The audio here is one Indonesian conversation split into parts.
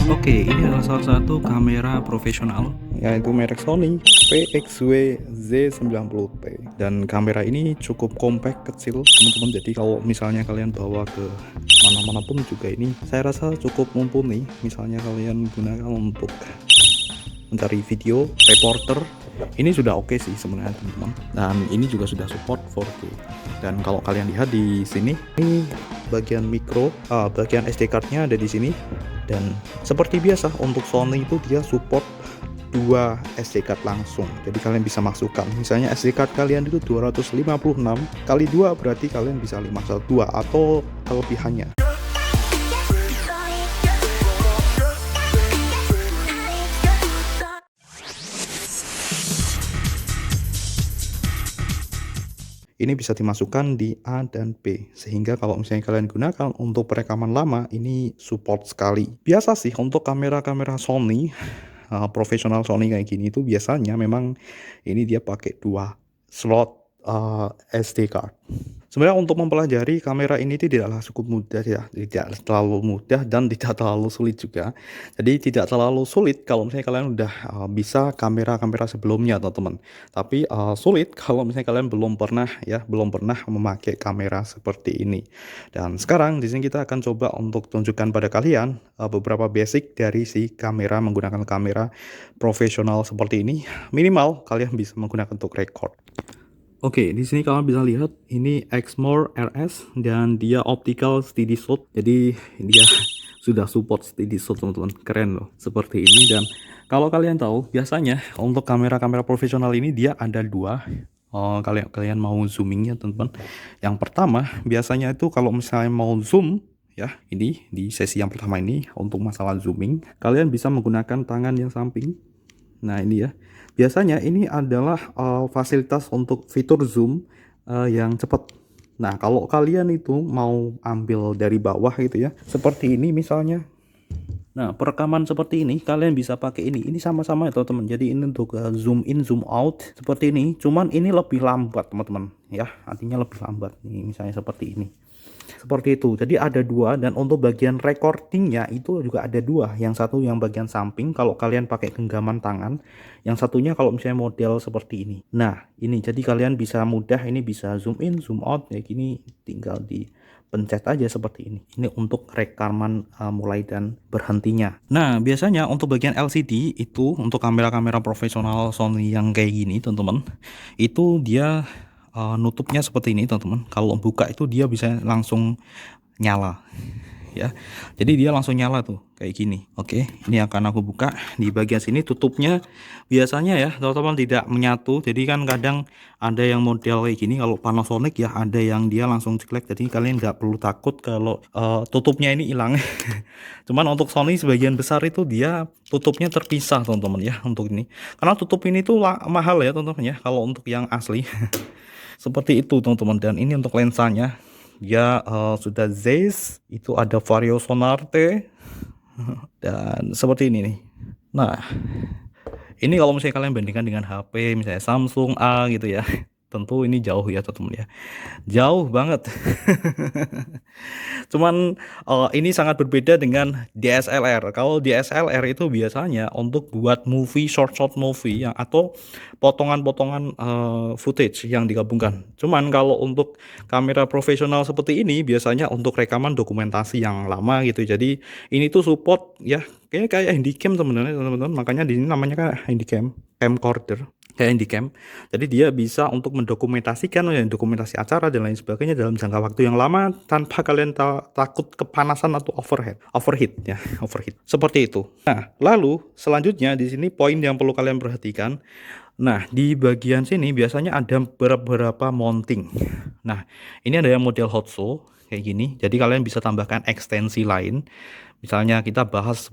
Oke, ini adalah salah satu kamera profesional yaitu merek Sony PXW-Z90T, dan kamera ini cukup compact, kecil teman-teman. Jadi kalau misalnya kalian bawa ke mana-mana pun juga ini saya rasa cukup mumpuni. Misalnya kalian gunakan untuk mencari video, reporter, ini sudah oke sih sebenarnya teman-teman. Dan ini juga sudah support 4K. Dan kalau kalian lihat di sini, ini bagian micro, bagian SD card-nya ada di sini. Dan seperti biasa untuk Sony itu dia support 2 SD card langsung. Jadi kalian bisa masukkan, misalnya SD card kalian itu 256 kali 2 berarti kalian bisa 512 atau kelebihannya. Ini bisa dimasukkan di A dan B, sehingga kalau misalnya kalian gunakan untuk perekaman lama, ini support sekali. Biasa sih untuk kamera-kamera Sony, profesional Sony kayak gini itu biasanya memang ini dia pakai 2 slot SD card. Sebenarnya untuk mempelajari kamera ini tidaklah cukup mudah ya, tidak terlalu mudah dan tidak terlalu sulit juga. Jadi tidak terlalu sulit kalau misalnya kalian udah bisa kamera-kamera sebelumnya teman-teman. Tapi sulit kalau misalnya kalian belum pernah memakai kamera seperti ini. Dan sekarang di sini kita akan coba untuk tunjukkan pada kalian beberapa basic dari si kamera, menggunakan kamera profesional seperti ini. Minimal kalian bisa menggunakan untuk record. Oke, di sini kalian bisa lihat ini Exmor RS dan dia optical steady shot. Jadi dia sudah support steady shot teman-teman. Keren loh, seperti ini. Dan kalau kalian tahu, biasanya untuk kamera-kamera profesional ini dia ada 2. Kalian mau zoomingnya teman-teman. Yang pertama, biasanya itu kalau misalnya mau zoom ya, ini di sesi yang pertama ini untuk masalah zooming, kalian bisa menggunakan tangan yang samping. Nah, ini ya. Biasanya ini adalah fasilitas untuk fitur zoom yang cepat. Nah, kalau kalian itu mau ambil dari bawah gitu ya, seperti ini misalnya. Nah, perekaman seperti ini kalian bisa pakai ini. Ini sama-sama ya teman-teman. Jadi ini untuk zoom in, zoom out seperti ini. Cuman ini lebih lambat teman-teman. Ya, artinya lebih lambat. Nih, misalnya seperti ini. Seperti itu. Jadi ada 2, dan untuk bagian recordingnya itu juga ada 2. Yang satu yang bagian samping kalau kalian pakai genggaman tangan, yang satunya kalau misalnya model seperti ini. Nah, ini jadi kalian bisa mudah ini bisa zoom in, zoom out ya gini, tinggal dipencet aja seperti ini. Ini untuk rekaman mulai dan berhentinya. Nah, biasanya untuk bagian LCD itu untuk kamera-kamera profesional Sony yang kayak gini, teman-teman, itu dia nutupnya seperti ini teman-teman. Kalau buka itu dia bisa langsung nyala ya. Jadi dia langsung nyala tuh kayak gini. Oke, ini akan aku buka. Di bagian sini tutupnya biasanya ya teman-teman tidak menyatu. Jadi kan kadang ada yang model kayak gini, kalau Panasonic ya ada yang dia langsung ceklek. Jadi kalian nggak perlu takut kalau tutupnya ini hilang. Cuman untuk Sony sebagian besar itu dia tutupnya terpisah teman-teman ya untuk ini. Karena tutup ini tuh mahal ya teman-teman ya kalau untuk yang asli. Seperti itu teman-teman. Dan ini untuk lensanya dia sudah Zeiss, itu ada Vario Sonarte dan seperti ini nih. Nah, ini kalau misalnya kalian bandingkan dengan HP misalnya Samsung A gitu ya, tentu ini jauh ya teman-teman ya, jauh banget. Cuman ini sangat berbeda dengan DSLR. Kalau DSLR itu biasanya untuk buat movie, short movie yang atau potongan-potongan footage yang digabungkan. Cuman kalau untuk kamera profesional seperti ini biasanya untuk rekaman dokumentasi yang lama gitu. Jadi ini tuh support ya kayak handycam sebenarnya teman-teman. Makanya di sini namanya kan handycam, camcorder. Kayak handycam. Jadi dia bisa untuk mendokumentasikan ya, dokumentasi acara dan lain sebagainya dalam jangka waktu yang lama tanpa kalian takut kepanasan atau overheat ya, overheat. Seperti itu. Nah, lalu selanjutnya di sini poin yang perlu kalian perhatikan. Nah, di bagian sini biasanya ada beberapa mounting. Nah, ini ada yang model hot show kayak gini. Jadi kalian bisa tambahkan ekstensi lain. Misalnya kita bahas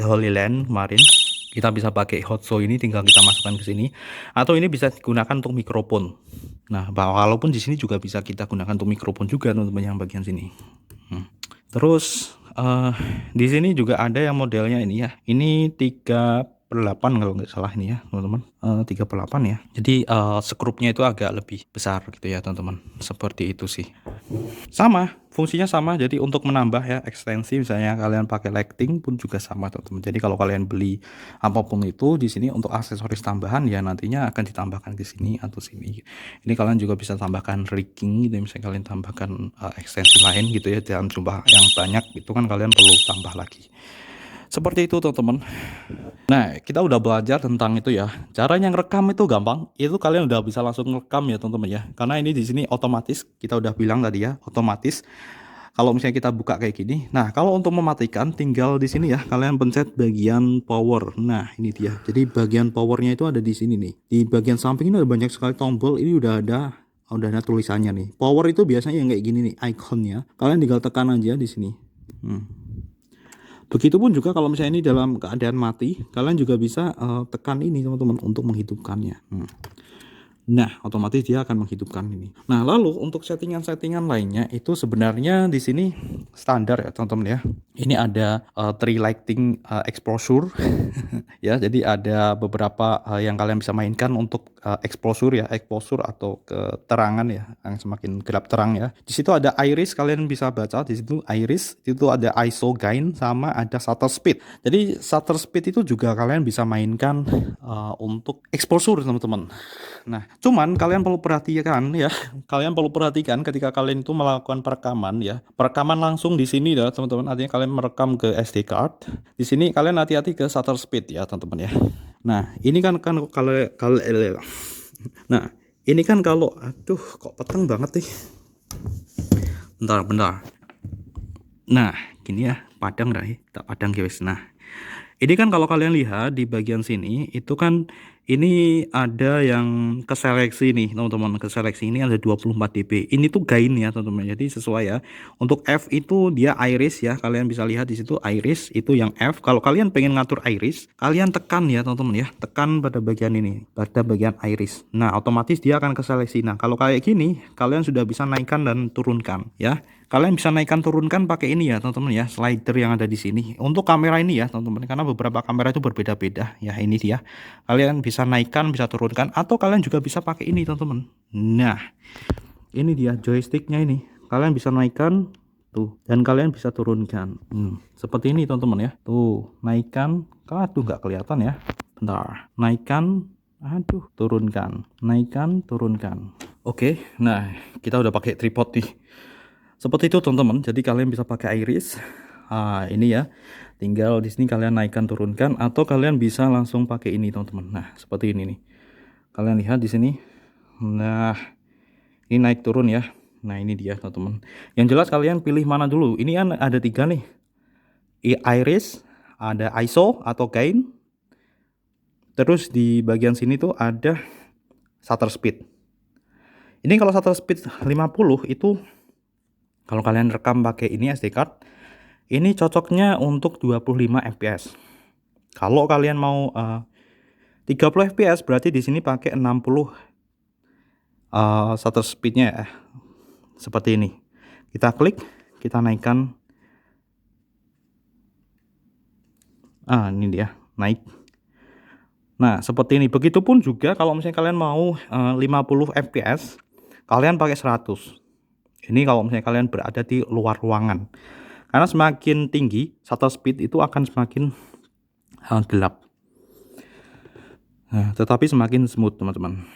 Holy Land kemarin. Kita bisa pakai hot show ini, tinggal kita masukkan ke sini, atau ini bisa digunakan untuk mikrofon. Nah, walaupun di sini juga bisa kita gunakan untuk mikrofon juga teman-teman yang bagian sini. Terus di sini juga ada yang modelnya ini ya. Ini 3 3/8 kalau nggak salah ini ya teman-teman, 3/8 ya. Jadi, skrupnya itu agak lebih besar gitu ya teman-teman, seperti itu sih. Sama, fungsinya sama, jadi untuk menambah ya ekstensi misalnya kalian pakai lighting pun juga sama teman-teman. Jadi kalau kalian beli apapun itu di sini untuk aksesoris tambahan ya nantinya akan ditambahkan ke sini atau sini. Ini kalian juga bisa tambahkan rigging gitu ya, misalnya kalian tambahkan, ekstensi lain gitu ya dalam jumlah yang banyak, itu kan kalian perlu tambah lagi. Seperti itu teman-teman. Nah, kita udah belajar tentang itu ya. Caranya ngerekam itu gampang. Itu kalian udah bisa langsung ngerekam ya, teman-teman ya. Karena ini di sini otomatis, kita udah bilang tadi ya, otomatis. Kalau misalnya kita buka kayak gini. Nah, kalau untuk mematikan tinggal di sini ya, kalian pencet bagian power. Nah, ini dia. Jadi bagian powernya itu ada di sini nih. Di bagian samping ini ada banyak sekali tombol. Ini udah ada tulisannya nih. Power itu biasanya yang kayak gini nih, ikonnya. Kalian tinggal tekan aja di sini. Begitupun juga kalau misalnya ini dalam keadaan mati, kalian juga bisa tekan ini teman-teman untuk menghidupkannya. Nah, otomatis dia akan menghidupkan ini. Nah, lalu untuk settingan-settingan lainnya itu sebenarnya di sini standar ya teman-teman ya. Ini ada tree lighting exposure ya. Jadi ada beberapa yang kalian bisa mainkan untuk exposure ya, exposure atau keterangan ya, yang semakin gelap terang ya. Di situ ada iris, kalian bisa baca di situ iris, itu ada ISO gain sama ada shutter speed. Jadi shutter speed itu juga kalian bisa mainkan untuk exposure teman-teman. Nah, cuman kalian perlu perhatikan ya, kalian perlu perhatikan ketika kalian itu melakukan perekaman ya, perekaman langsung di sini ya teman-teman. Artinya kalian merekam ke SD card. Di sini kalian hati-hati ke shutter speed ya teman-teman ya. Nah, ini kan kalau nah, ini kan kalau aduh kok peteng banget nih. Bentar. Nah, gini ya, padang dah ya, tak padang guys. Nah, ini kan kalau kalian lihat di bagian sini itu kan ini ada yang keseleksi nih teman-teman, keseleksi ini ada 24 dB. Ini tuh gain ya teman-teman. Jadi sesuai ya. Untuk F itu dia iris ya. Kalian bisa lihat di situ iris itu yang F. Kalau kalian pengen ngatur iris, kalian tekan ya teman-teman ya. Tekan pada bagian ini, pada bagian iris. Nah, otomatis dia akan keseleksi. Nah, kalau kayak gini, kalian sudah bisa naikkan dan turunkan ya. Kalian bisa naikkan turunkan pakai ini ya teman-teman ya, slider yang ada di sini. Untuk kamera ini ya teman-teman, karena beberapa kamera itu berbeda-beda ya. Ini dia. Kalian bisa naikkan, bisa turunkan, atau kalian juga bisa pakai ini teman-teman. Nah, ini dia joysticknya ini. Kalian bisa naikkan tuh, dan kalian bisa turunkan. Seperti ini teman-teman ya. Tuh, naikkan. Aduh, nggak kelihatan ya. Bentar. Naikkan. Aduh, turunkan. Naikkan, turunkan. Oke, nah kita udah pakai tripod nih. Seperti itu teman-teman. Jadi kalian bisa pakai iris. Ini ya. Tinggal di sini kalian naikkan turunkan atau kalian bisa langsung pakai ini teman-teman. Nah, seperti ini nih. Kalian lihat di sini. Nah, ini naik turun ya. Nah, ini dia teman-teman. Yang jelas kalian pilih mana dulu. Ini kan ada 3 nih. Iris, ada ISO atau gain. Terus di bagian sini tuh ada shutter speed. Ini kalau shutter speed 50 itu kalau kalian rekam pakai ini SD card, ini cocoknya untuk 25 fps. Kalau kalian mau 30 fps berarti di sini pakai 60 shutter speednya ya. Seperti ini. Kita klik, kita naikkan. Ini dia, naik. Nah, seperti ini. Begitupun juga kalau misalnya kalian mau 50 fps, kalian pakai 100. Ini kalau misalnya kalian berada di luar ruangan. Karena semakin tinggi shutter speed itu akan semakin gelap. Nah, tetapi semakin smooth teman-teman.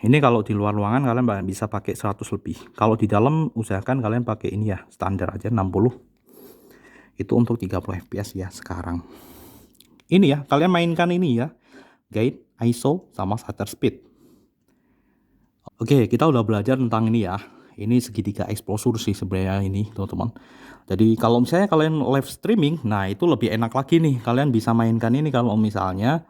Ini kalau di luar ruangan kalian bisa pakai 100 lebih. Kalau di dalam usahakan kalian pakai ini ya, standar aja 60. Itu untuk 30 fps ya sekarang. Ini ya, kalian mainkan ini ya. Gain, ISO sama shutter speed. Oke, kita udah belajar tentang ini ya. Ini segitiga exposure sih sebenarnya ini teman-teman. Jadi kalau misalnya kalian live streaming, nah itu lebih enak lagi nih. Kalian bisa mainkan ini kalau misalnya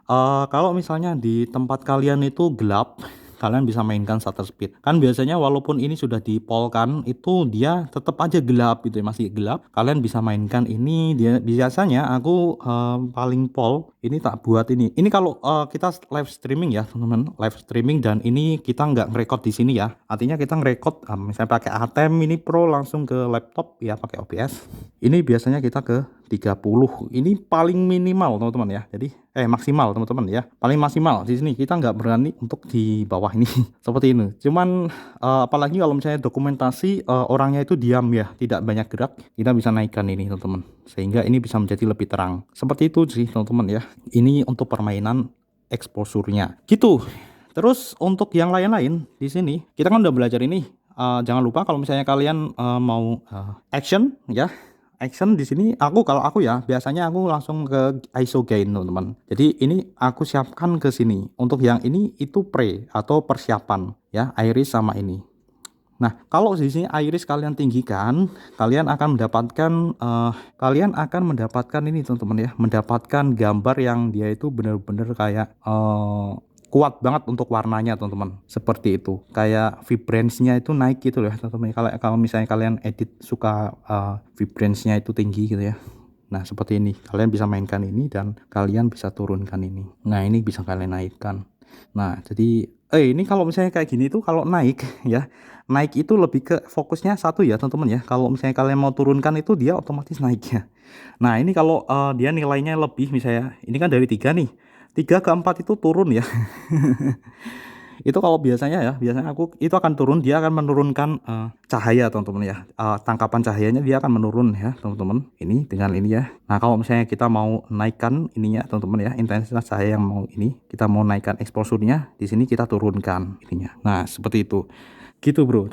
di tempat kalian itu gelap, kalian bisa mainkan shutter speed. Kan biasanya walaupun ini sudah dipolkan, itu dia tetap aja gelap gitu ya, masih gelap. Kalian bisa mainkan ini. Dia biasanya aku paling pol ini tak buat ini. Ini kalau kita live streaming ya teman-teman, live streaming dan ini kita nggak ngerekod di sini ya. Artinya kita ngerekod misalnya pakai ATEM Mini Pro langsung ke laptop ya pakai OBS. Ini biasanya kita ke 30. Ini paling minimal teman-teman ya. Jadi maksimal teman-teman ya, paling maksimal di sini kita nggak berani untuk di bawah ini seperti ini. Cuman apalagi kalau misalnya dokumentasi orangnya itu diam ya, tidak banyak gerak, kita bisa naikkan ini teman-teman, sehingga ini bisa menjadi lebih terang. Seperti itu sih teman-teman ya. Ini untuk permainan exposure-nya gitu. Terus untuk yang lain-lain di sini kita kan udah belajar ini. Jangan lupa kalau misalnya kalian mau action ya, action di sini kalau aku ya biasanya aku langsung ke ISO gain teman-teman. Jadi ini aku siapkan ke sini. Untuk yang ini itu pre atau persiapan ya, iris sama ini. Nah, kalau di sini iris kalian tinggikan, kalian akan mendapatkan ini teman-teman ya, mendapatkan gambar yang dia itu benar-benar kayak kuat banget untuk warnanya teman-teman, seperti itu, kayak vibrance-nya itu naik gitu loh teman-teman. Kalau misalnya kalian edit suka vibrance-nya itu tinggi gitu ya, nah seperti ini kalian bisa mainkan ini dan kalian bisa turunkan ini. Nah ini bisa kalian naikkan. Nah jadi ini kalau misalnya kayak gini tuh kalau naik ya, naik itu lebih ke fokusnya satu ya teman-teman ya. Kalau misalnya kalian mau turunkan itu dia otomatis naik ya. Nah ini kalau dia nilainya lebih, misalnya ini kan dari 3 nih, 3 ke 4 itu turun ya. Itu kalau biasanya aku itu akan turun, dia akan menurunkan cahaya teman-teman ya, tangkapan cahayanya dia akan menurun ya teman-teman, ini dengan ini ya. Nah kalau misalnya kita mau naikkan ininya teman-teman ya, intensitas cahaya yang mau ini, kita mau naikkan exposure-nya, di sini kita turunkan ininya. Nah seperti itu gitu bro.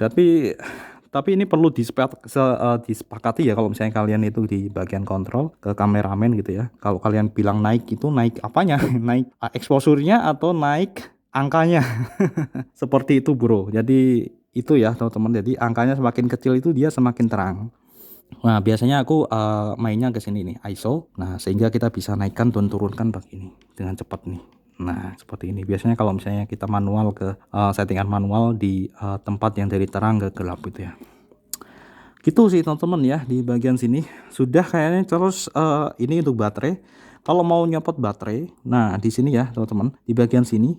Tapi ini perlu disepakati ya, kalau misalnya kalian itu di bagian kontrol ke kameramen gitu ya. Kalau kalian bilang naik, itu naik apanya? Naik exposure-nya atau naik angkanya? Seperti itu bro. Jadi itu ya teman-teman. Jadi angkanya semakin kecil itu dia semakin terang. Nah biasanya aku mainnya ke sini nih, ISO. Nah sehingga kita bisa naikkan dan turunkan begini dengan cepat nih. Nah seperti ini biasanya kalau misalnya kita manual ke settingan manual di tempat yang dari terang ke gelap gitu ya. Gitu sih teman-teman ya, di bagian sini sudah kayaknya. Terus ini untuk baterai, kalau mau nyopot baterai, nah di sini ya teman-teman, di bagian sini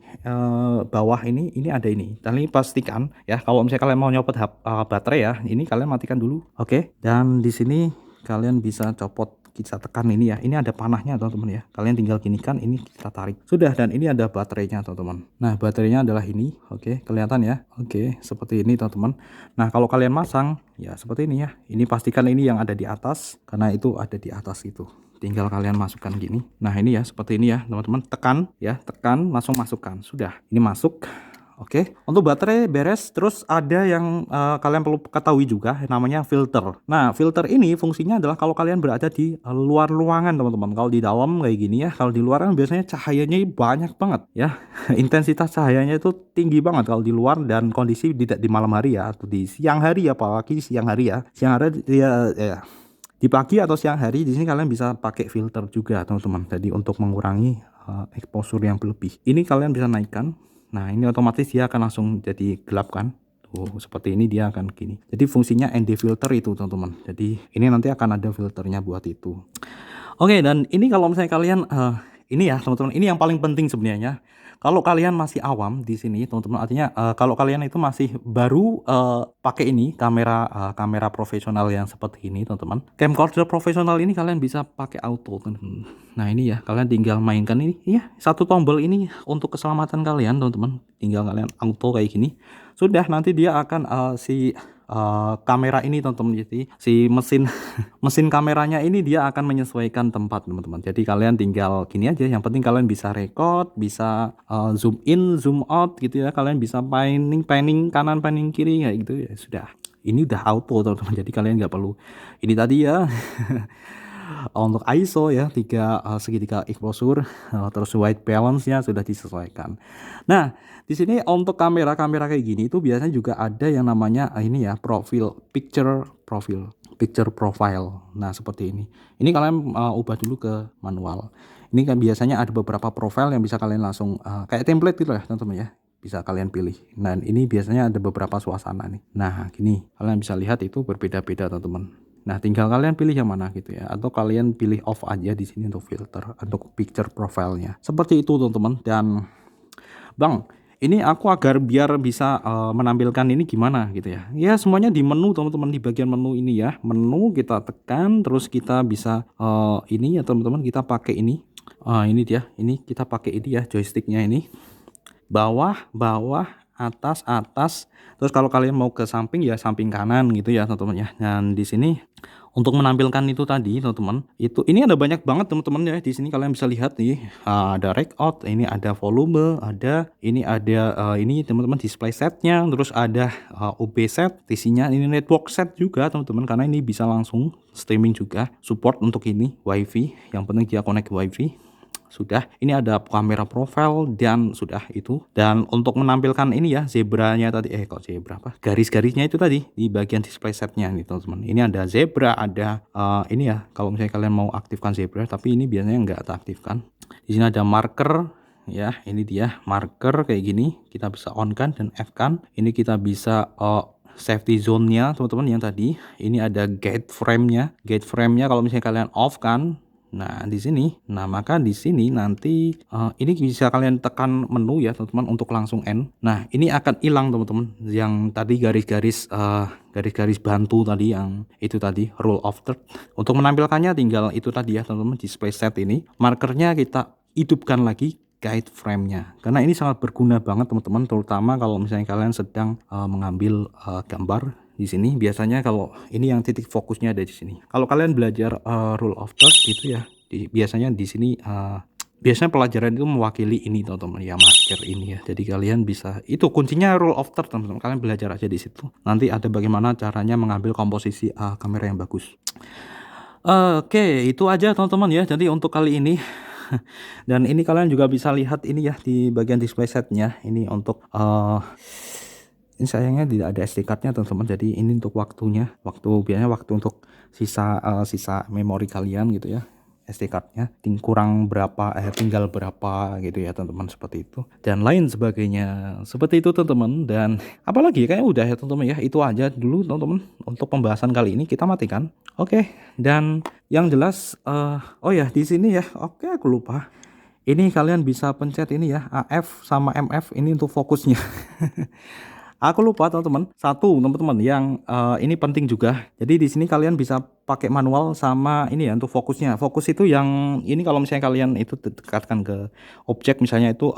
bawah ini ada ini. Dan ini pastikan ya, kalau misalnya kalian mau nyopot baterai ya, ini kalian matikan dulu, oke. Dan di sini kalian bisa copot, kita tekan ini ya, ini ada panahnya teman-teman ya, kalian tinggal ginikan, ini kita tarik sudah. Dan ini ada baterainya teman-teman. Nah baterainya adalah ini, oke, kelihatan ya, oke, seperti ini teman-teman. Nah kalau kalian masang ya seperti ini ya, ini pastikan ini yang ada di atas, karena itu ada di atas itu, tinggal kalian masukkan gini. Nah ini ya seperti ini ya teman-teman, tekan ya, tekan, langsung masukkan, sudah ini masuk. Oke, untuk baterai beres. Terus ada yang kalian perlu ketahui juga, namanya filter. Nah filter ini fungsinya adalah kalau kalian berada di luar ruangan teman-teman. Kalau di dalam kayak gini ya, kalau di luar kan biasanya cahayanya banyak banget ya. Intensitas cahayanya itu tinggi banget kalau di luar, dan kondisi tidak di malam hari ya, atau di siang hari ya, apalagi siang hari ya. Siang hari ya, di pagi atau siang hari, di sini kalian bisa pakai filter juga teman-teman. Jadi untuk mengurangi exposure yang berlebih, ini kalian bisa naikkan. Nah ini otomatis dia akan langsung jadi gelap kan. Tuh seperti ini dia akan gini. Jadi fungsinya ND filter itu teman-teman. Jadi ini nanti akan ada filternya buat itu. Oke, dan ini kalau misalnya kalian ini ya teman-teman, ini yang paling penting sebenarnya. Kalau kalian masih awam di sini teman-teman, artinya kalau kalian itu masih baru pakai ini kamera profesional yang seperti ini teman-teman, camcorder profesional ini kalian bisa pakai auto teman-teman. Nah ini ya, kalian tinggal mainkan ini ya, satu tombol ini untuk keselamatan kalian teman-teman, tinggal kalian auto kayak gini, sudah nanti dia akan kamera ini teman-teman, jadi si mesin kameranya ini dia akan menyesuaikan tempat teman-teman. Jadi kalian tinggal gini aja, yang penting kalian bisa record, bisa zoom in, zoom out gitu ya, kalian bisa panning kanan, panning kiri kayak gitu ya, sudah. Ini udah auto teman-teman, jadi kalian nggak perlu ini tadi ya. Untuk ISO ya, segitiga exposure, terus white balance-nya sudah disesuaikan. Nah di sini untuk kamera kayak gini itu biasanya juga ada yang namanya ini ya, picture profile. Nah seperti ini kalian ubah dulu ke manual. Ini kan biasanya ada beberapa profile yang bisa kalian langsung kayak template gitu ya teman-teman ya, bisa kalian pilih. Nah ini biasanya ada beberapa suasana nih. Nah gini kalian bisa lihat itu berbeda-beda teman-teman. Nah tinggal kalian pilih yang mana gitu ya, atau kalian pilih off aja di sini untuk filter, untuk picture profile-nya. Seperti itu teman-teman. Dan Bang, ini aku agar biar bisa menampilkan ini gimana gitu ya. Ya semuanya di menu teman-teman, di bagian menu ini ya. Menu kita tekan, terus kita bisa ini ya teman-teman, kita pakai ini Ini dia, ini kita pakai ini ya joysticknya ini. Bawah, bawah, atas, atas. Terus kalau kalian mau ke samping ya samping kanan gitu ya teman-teman ya. Dan di sini untuk menampilkan itu tadi teman-teman, itu ini ada banyak banget teman-teman ya. Di sini kalian bisa lihat nih, ada record, ini ada volume, ini teman-teman display setnya, terus ada OB set, isinya ini network set juga teman-teman, karena ini bisa langsung streaming juga, support untuk ini WiFi, yang penting dia connect WiFi. Sudah, ini ada kamera profile dan sudah itu. Dan untuk menampilkan ini ya zebranya tadi, kok zebra apa? Garis-garisnya itu tadi di bagian display setnya nih teman-teman. Ini ada zebra, ada ini ya. Kalau misalnya kalian mau aktifkan zebra, tapi ini biasanya nggak teraktifkan. Di sini ada marker ya. Ini dia marker kayak gini. Kita bisa on kan dan F kan. Ini kita bisa safety zone-nya teman-teman yang tadi. Ini ada gate frame-nya. Gate frame-nya kalau misalnya kalian off kan. Nah, di sini. Nah, maka di sini nanti ini bisa kalian tekan menu ya, teman-teman, untuk langsung end. Nah, ini akan hilang, teman-teman. Yang tadi garis-garis bantu tadi yang itu tadi rule of third. Untuk menampilkannya tinggal itu tadi ya, teman-teman, display set ini. Markernya kita hidupkan lagi guide frame-nya. Karena ini sangat berguna banget, teman-teman, terutama kalau misalnya kalian sedang mengambil gambar. Di sini biasanya kalau ini yang titik fokusnya ada di sini. Kalau kalian belajar rule of third gitu ya, biasanya di sini biasanya pelajaran itu mewakili ini teman-teman ya, marker ini ya. Jadi kalian bisa, itu kuncinya rule of third teman-teman. Kalian belajar aja di situ. Nanti ada bagaimana caranya mengambil komposisi kamera yang bagus. Oke, itu aja teman-teman ya. Jadi untuk kali ini dan ini kalian juga bisa lihat ini ya di bagian display setnya. Ini untuk ini sayangnya tidak ada SD card-nya teman-teman. Jadi ini untuk waktunya, biasanya waktu untuk sisa memori kalian gitu ya, SD card-nya kurang berapa, tinggal berapa gitu ya teman-teman, seperti itu dan lain sebagainya seperti itu teman-teman. Dan apalagi kayaknya udah ya teman-teman ya, itu aja dulu teman-teman untuk pembahasan kali ini. Kita matikan. Oke, dan yang jelas oh ya di sini ya, oke aku lupa. Ini kalian bisa pencet ini ya, AF sama MF ini untuk fokusnya. Aku lupa teman-teman. Satu teman-teman yang ini penting juga. Jadi di sini kalian bisa pakai manual sama ini ya untuk fokusnya. Fokus itu yang ini kalau misalnya kalian itu dekatkan ke objek, misalnya itu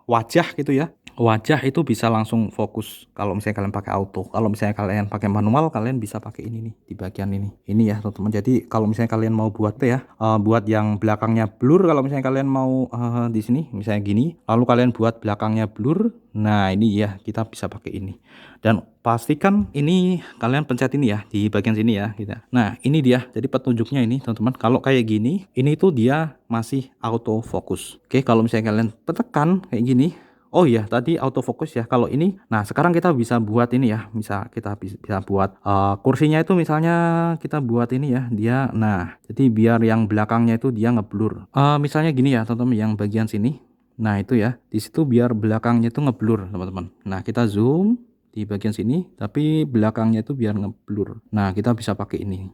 wajah gitu ya. Wajah itu bisa langsung fokus kalau misalnya kalian pakai auto. Kalau misalnya kalian pakai manual, kalian bisa pakai ini nih di bagian ini. Ini ya teman-teman. Jadi kalau misalnya kalian mau buat ya, buat yang belakangnya blur, kalau misalnya kalian mau di sini misalnya gini, lalu kalian buat belakangnya blur. Nah, ini ya kita bisa pakai ini. Dan pastikan ini kalian pencet ini ya di bagian sini ya gitu. Nah, ini dia. Jadi petunjuknya ini teman-teman. Kalau kayak gini, ini tuh dia masih auto fokus. Oke, kalau misalnya kalian tekan kayak gini, oh iya tadi autofocus ya. Kalau ini, nah sekarang kita bisa buat ini ya. Kita bisa buat kursinya itu misalnya kita buat ini ya. Dia, nah jadi biar yang belakangnya itu dia ngeblur. Misalnya gini ya teman-teman, yang bagian sini. Nah itu ya, di situ biar belakangnya itu ngeblur teman-teman. Nah kita zoom di bagian sini, tapi belakangnya itu biar ngeblur. Nah kita bisa pakai ini.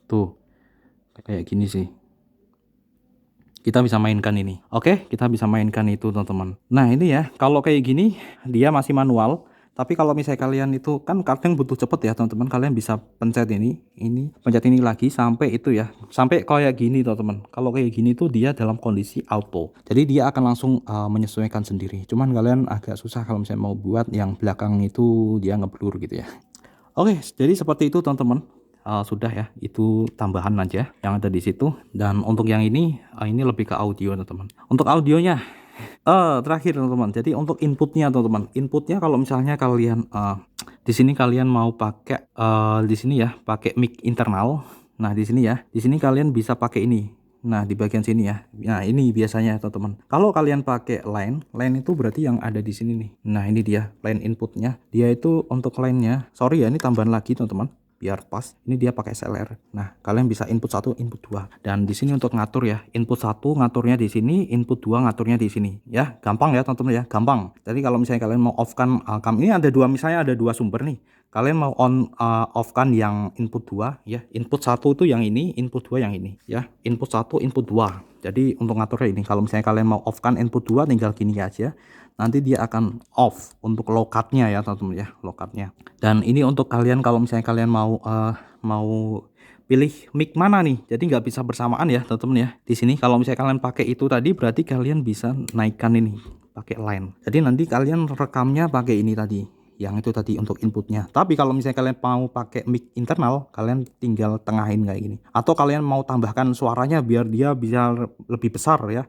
Tuh kayak gini sih. Kita bisa mainkan ini. Oke, kita bisa mainkan itu teman-teman. Nah ini ya, kalau kayak gini dia masih manual. Tapi kalau misalnya kalian itu kan kadang butuh cepet ya teman-teman, kalian bisa pencet ini pencet ini lagi sampai itu ya, sampai kayak gini teman-teman. Kalau kayak gini tuh dia dalam kondisi auto. Jadi dia akan langsung menyesuaikan sendiri. Cuman kalian agak susah kalau misalnya mau buat yang belakang itu dia ngeblur gitu ya. Oke, jadi seperti itu teman-teman. Sudah ya, itu tambahan aja yang ada di situ. Dan untuk yang ini lebih ke audio teman-teman. Untuk audionya terakhir teman-teman. Jadi untuk inputnya teman-teman, inputnya kalau misalnya kalian di sini kalian mau pakai di sini ya, pakai mic internal. Nah di sini ya, di sini kalian bisa pakai ini. Nah di bagian sini ya. Nah ini biasanya teman-teman. Kalau kalian pakai line itu berarti yang ada di sini nih. Nah ini dia line inputnya. Dia itu untuk line-nya. Sorry ya, ini tambahan lagi teman-teman. Biar pas, ini dia pakai SLR. Nah, kalian bisa input 1, input 2. Dan di sini untuk ngatur ya, input 1 ngaturnya di sini, input 2 ngaturnya di sini. Ya, gampang ya teman-teman ya, gampang. Jadi kalau misalnya kalian mau off-kan ini ada dua, misalnya ada dua sumber nih. Kalian mau off-kan yang input 2 ya. Input 1 itu yang ini, input 2 yang ini ya. Input 1, input 2. Jadi untuk ngaturnya ini, kalau misalnya kalian mau off-kan input 2 tinggal gini aja. Nanti dia akan off untuk low cut-nya ya teman-teman ya, low cut-nya. Dan ini untuk kalian kalau misalnya kalian mau pilih mic mana nih. Jadi nggak bisa bersamaan ya teman-teman ya. Di sini kalau misalnya kalian pakai itu tadi berarti kalian bisa naikkan ini pakai line. Jadi nanti kalian rekamnya pakai ini tadi. Yang itu tadi untuk inputnya. Tapi kalau misalnya kalian mau pakai mic internal, kalian tinggal tengahin kayak gini. Atau kalian mau tambahkan suaranya biar dia bisa lebih besar ya.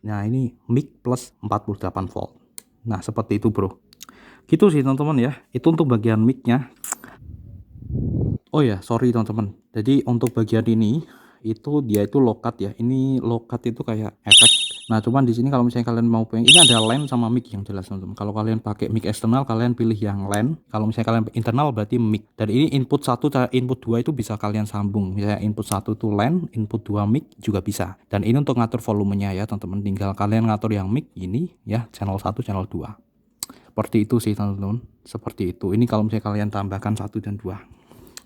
Nah ini mic plus 48 volt. Nah seperti itu bro. Gitu sih teman-teman ya. Itu untuk bagian mic-nya. Oh ya, sorry teman-teman. Jadi untuk bagian ini itu dia itu low cut ya. Ini low cut itu kayak efek. Nah, cuman di sini kalau misalnya kalian mau pengen ini ada line sama mic yang jelas teman-teman. Kalau kalian pakai mic eksternal kalian pilih yang line. Kalau misalnya kalian internal berarti mic. Dan ini input 1 input 2 itu bisa kalian sambung. Misalnya input 1 itu line, input 2 mic juga bisa. Dan ini untuk ngatur volumenya ya teman-teman. Tinggal kalian ngatur yang mic ini ya, channel 1, channel 2. Seperti itu sih teman-teman. Seperti itu. Ini kalau misalnya kalian tambahkan 1 dan 2.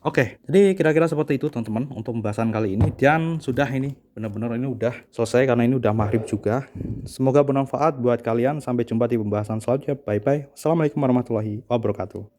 Oke, jadi kira-kira seperti itu teman-teman untuk pembahasan kali ini. Dan sudah ini, benar-benar ini udah selesai karena ini udah maghrib juga. Semoga bermanfaat buat kalian. Sampai jumpa di pembahasan selanjutnya. Bye-bye. Assalamualaikum warahmatullahi wabarakatuh.